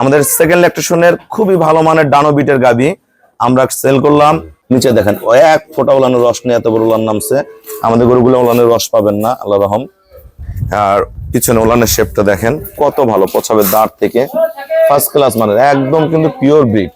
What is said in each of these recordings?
আমাদের সেকেন্ড ল্যাকটেশনের খুবই ভালো মানের ডানো বিটের গাবি আমরা সেল করলাম। নিচে দেখেন এক ফোঁটা ওলানোর রস নিয়ে এত বড় ওলান নামছে। আমাদের গরুগুলো ওলানের রস পাবেন না, আল্লাহ রহম। আর পিছনে ওলানের শেপটা দেখেন কত ভালো, পছাবের দাঁড় থেকে ফার্স্ট ক্লাস মানের, একদম কিন্তু পিওর ব্রিড।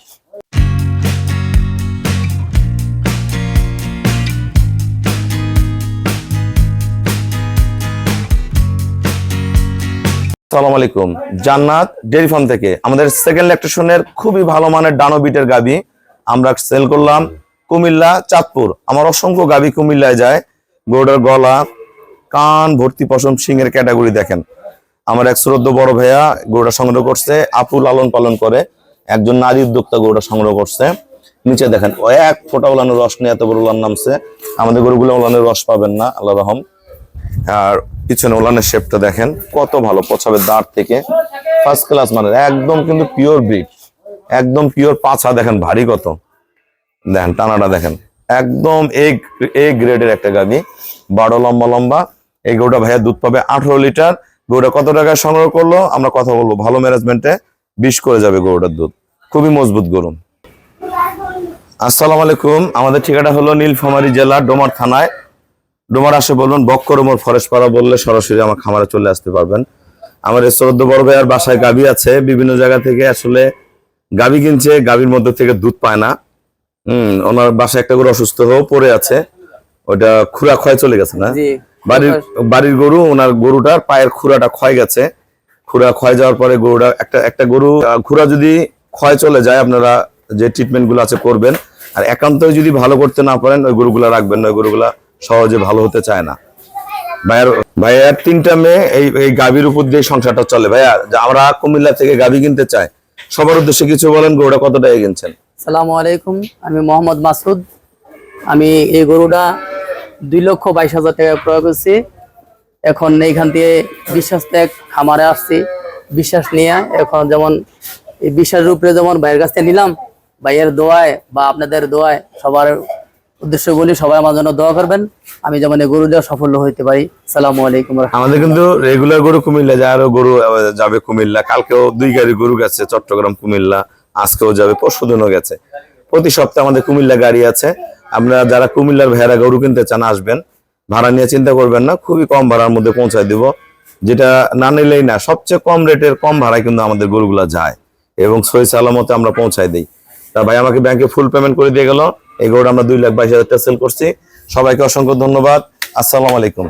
আসসালামু আলাইকুম, জান্নাত ডেইরি ফার্ম থেকে আমাদের সেকেন্ড ল্যাকটেশনের খুবই ভালো মানের ডানো বিটের গাবি আমরা সেল করলাম কুমিল্লা চাঁদপুর। আমার অসংখ্য গাবি কুমিল্লায় যায়। গরুটার গলা, কান ভর্তি পশম, সিংয়ের ক্যাটাগরি দেখেন। আমার এক শ্রদ্ধ বড় ভাইয়া গরুটা সংগ্রহ করছে, আপু লালন পালন করে, একজন নারী উদ্যোক্তা গরুটা সংগ্রহ করছে। নিচে দেখেন এক ফোঁটা ওলানোর রস নিয়ে এত বড় ওলান নামছে। আমাদের গরুগুলো ওলানের রস পাবেন না, আল্লাহ রহম। আর পিছনে ওলানের শেপটা দেখেন কত ভালো, পছাবের দাঁড় থেকে ফার্স্ট ক্লাস মানের, একদম কিন্তু পিওর ব্রিড, একদম পিওর। পাছা দেখেন ভারী কত, দেখেন টানাটা দেখেন, একদম এ গ্রেডের একটা গাভী, বড় লম্বা লম্বা। এই গরুটা ভাইয়া দুধ পাবে 18 লিটার। গরুটা কত টাকায় সংগ্রহ করলো আমরা কথা বলবো, ভালো ম্যানেজমেন্টে 20 করে যাবে গরুটার দুধ, খুবই মজবুত গরু। আসসালামু আলাইকুম, আমাদের ঠিকানা হলো নীলফামারী জেলা ডোমার থানায়। ডোমার আসে বলবেন বক্করমোর ফরেস্ট পাড়া বললে সরাসরি আমার খামারে চলে আসতে পারবেন। আমার এই শ্রদ্ধ বড় ভাইয়ার বাসায় গাভী আছে, বিভিন্ন জায়গা থেকে আসলে গাভী কিনছে, গাভীর মধ্যে থেকে দুধ পায় না। ওনার বাসায় একটা গরু অসুস্থ হয়েও পড়ে আছে, ওটা খুরা ক্ষয় চলে গেছে না, বাড়ির গরু, ওনার গরুটার পায়ের খুরাটা ক্ষয় গেছে। খুরা ক্ষয় যাওয়ার পরে গরুটা একটা গরু খুরা যদি ক্ষয় চলে যায়, আপনারা যে ট্রিটমেন্ট গুলো আছে করবেন। আর একান্তই যদি ভালো করতে না পারেন ওই গরুগুলা রাখবেন না, ওই গরুগুলা সহজে ভালো হতে চায় না। ভাইয়ার 3টা মেয়ে, এই গাভীর উপর দিয়ে সংসারটা চলে। ভাইয়া আমরা কুমিল্লা থেকে গাভী কিনতে চাই, সবার উদ্দেশ্যে কিছু বলেন, গরুটা কত টাকা কিনছেন? আসসালামু আলাইকুম, আমি মোহাম্মদ মাসুদ। আমি এই গরুটা 2,22,000 টাকা ক্রয় করছি। এখন এইখান থেকে বিশ্বাস ত্যাগ খামারে আসছি, বিশ্বাস নিয়ে এখন যেমন এই বিশ্বাসের উপরে যেমন ভাইয়ের কাছ থেকে নিলাম, ভাইয়ের দোয়ায় বা আপনাদের দোয়ায় সবার উদ্দেশ্য বলি, সবাই আমার জন্য দোয়া করবেন, আমি যেমন এই গরু দেওয়া সাফল্য হইতে পারি। আসসালামু আলাইকুম। আমাদের কিন্তু রেগুলার গরু কুমিল্লা যায়, আরো গরু যাবে কুমিল্লা। কালকেও 2 গাড়ি গরু গেছে চট্টগ্রাম কুমিল্লা, আজকেও যাবে, পরশুদিনও গেছে। প্রতি সপ্তাহে আমাদের কুমিল্লা গাড়ি আছে। আপনারা যারা কুমিল্লার ভাইরা গরু কিনতে চান আসবেন, ভাড়া নিয়ে চিন্তা করবেন না, খুবই কম ভাড়ার মধ্যে পৌঁছায় দিব। যেটা না নিলেই না, সবচেয়ে কম রেটের কম ভাড়ায় কিন্তু আমাদের গরুগুলা যায় এবং সহি সালামতে আমরা পৌঁছায় দিই। তা ভাই আমাকে ব্যাংকে ফুল পেমেন্ট করে দিয়ে গেল, এই গরুটা আমরা 2,22,000 টাকা সেল করছি। সবাইকে অসংখ্য ধন্যবাদ। আসসালামু আলাইকুম।